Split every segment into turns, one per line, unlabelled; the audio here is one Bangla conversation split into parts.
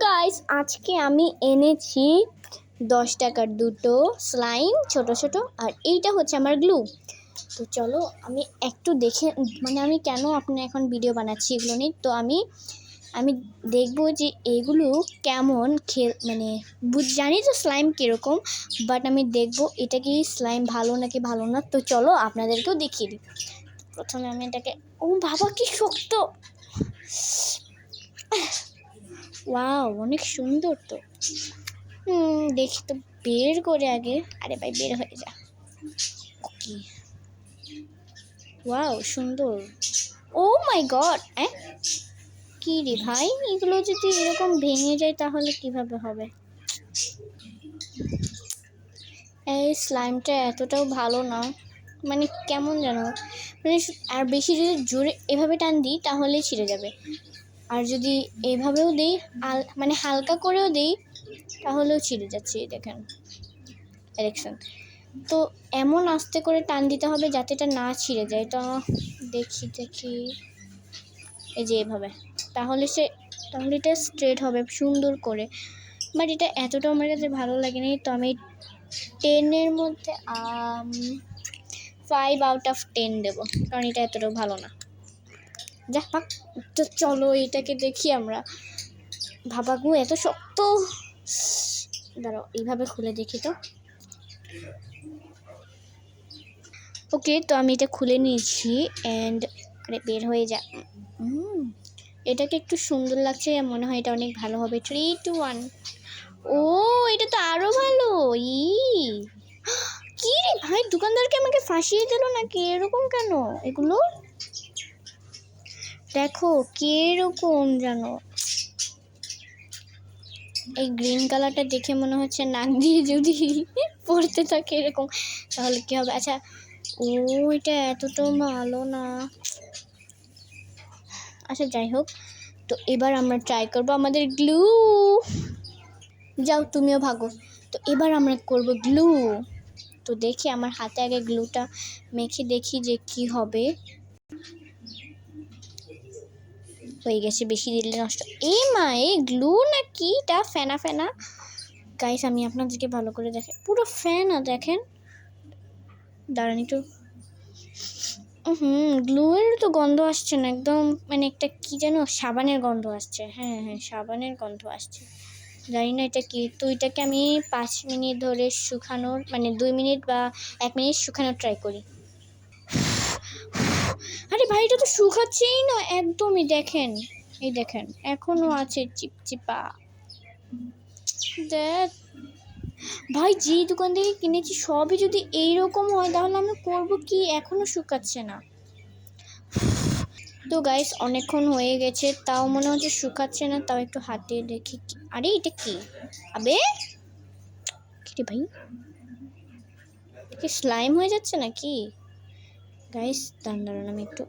গাইস আজকে আমি এনেছি 10 টাকার দুটো স্লাইম ছোট ছোট, আর এইটা হচ্ছে আমার গ্লু। তো চলো আমি একটু দেখে আমি কেন আপনার এখন ভিডিও বানাচ্ছি এগুলো নিয়ে। তো আমি দেখবো যে এগুলো কেমন জানি তো স্লাইম কীরকম, বাট আমি দেখবো এটা কি স্লাইম ভালো নাকি ভালো না। তো চলো আপনাদেরকেও দেখিয়ে দিই। প্রথমে আমি এটাকে, ও বাবা কি শক্ত, ওয়াও অনেক সুন্দর। তো দেখি তো বের করে আগে, আরে ভাই বের হয়ে যা। ওকে, ওয়াও সুন্দর। ও মাই গড, কি রে ভাই, এগুলো যদি এরকম ভেঙে যায় তাহলে কিভাবে হবে? এই স্লাইমটা এতটাও ভালো না, কেমন জানো, আর বেশি যদি জোরে এভাবে টান দিই তাহলে ছিঁড়ে যাবে, আর যদি এভাবেও দিই হালকা করেও দিই তাহলেও ছিঁড়ে যাচ্ছে। দেখেন তো এমন আস্তে করে টান দিতে হবে যাতে এটা না ছিঁড়ে যায়। তো দেখি এই যে এভাবে, তাহলে এটা স্ট্রেট হবে সুন্দর করে। বাট এটা এতটাও আমার কাছে ভালো লাগেনি। তো আমি 10-এর মধ্যে 5 আউট অফ 10 দেবো, কারণ এটা এতটাও ভালো না। যাক, তো চলো এটাকে দেখি আমরা। ভাবাগু এত শক্ত, দাঁড়াও এইভাবে খুলে দেখি তো। ওকে, তো আমি এটা খুলে নিয়েছি অ্যান্ড বের হয়ে যা। এটাকে একটু সুন্দর লাগছে, মনে হয় এটা অনেক ভালো হবে। 3, 2, 1। ও এটা তো আরো ভালো। কি রে ভাই, দোকানদারকে আমাকে ফাঁসিয়ে দিল নাকি? এরকম কেন? এগুলো দেখো কিরকম জানো, এই গ্রিন কালারটা দেখে মনে হচ্ছে নাক দিয়ে যদি পড়তে থাকে এরকম তাহলে কি হবে। আচ্ছা, ও এটা এতটাও ভালো না। আচ্ছা যাই হোক, তো এবার আমরা ট্রাই করব আমাদের গ্লু। যাও তুমিও ভাগো। তো এবার আমরা করব গ্লু। তো দেখি আমার হাতে আগে গ্লুটা মেখে দেখি যে কি হবে। হয়ে গেছে, বেশি দিলে নষ্ট। এই গ্লু না কি এটা ফেনা ফেনা। গাইস আমি আপনাদেরকে ভালো করে দেখে, পুরো ফেনা দেখেন। দাঁড়ান একটু। গ্লুয়ের তো গন্ধ আসছে না একদম, একটা কি যেন সাবানের গন্ধ আসছে। হ্যাঁ সাবানের গন্ধ আসছে। জানি না এটা কি। তো এটাকে আমি 5 মিনিট ধরে শুকানোর 2 মিনিট বা 1 মিনিট শুকানোর ট্রাই করি। আরে ভাই এটা তো শুকাচ্ছেই না একদমই। দেখেন এখনো আছে চিপচিপা। দেখ ভাই, যে দোকান থেকে কিনেছি সবই যদি এইরকম হয় তাহলে আমি করবো কি? এখনো শুকাচ্ছে না। তো গাইস অনেকক্ষণ হয়ে গেছে, তাও মনে হচ্ছে শুকাচ্ছে না। তাও একটু হাতে দেখি। আরে এটা কি? আবে কি ভাই, কি স্লাইম হয়ে যাচ্ছে নাকি? গাইস দাঁড়ান আমি একটু,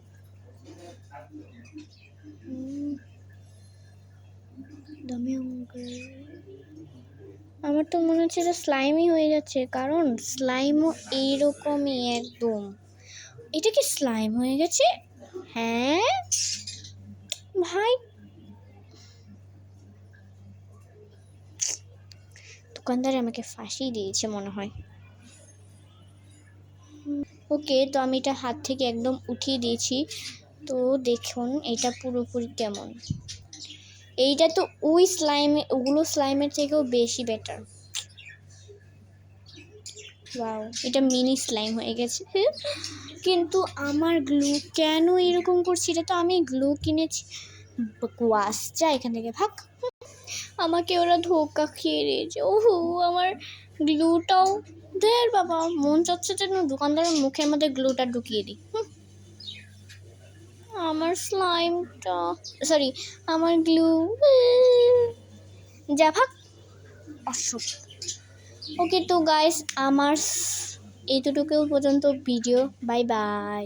আমার তো মনে হচ্ছে এটা স্লাইমই হয়ে যাচ্ছে, কারণ স্লাইমও এইরকমই একদম। এটা কি স্লাইম হয়ে গেছে? হ্যাঁ ভাই, দোকানদার আমাকে ফাঁসি দিয়েছে মনে হয়। ওকে, তো আমি এটা হাত থেকে একদম উঠিয়ে দিয়েছি। তো দেখুন এটা পুরোপুরি কেমন। এইটা তো ওগুলো স্লাইমের থেকেও বেশি বেটার। ওয়াও, এটা মিনি স্লাইম হয়ে গেছে। কিন্তু আমার গ্লু কেন এরকম করছি? এটা তো আমি গ্লু কিনেছি। বকওয়াস, যা এখান থেকে ভাগ। আমাকে ওরা ধোকা খেয়ে দিয়েছে। ওহো, আমার গ্লুটাও দের বাবা, মন চাচ্ছে যেন দোকানদারের মুখের মধ্যে গ্লুটা ঢুকিয়ে দিই। আমার স্লাইমটা, সরি আমার গ্লু, যা ভাগ অসুখ। ওকে, তো গাইস আমার এইটুকু পর্যন্ত ভিডিও। Bye bye.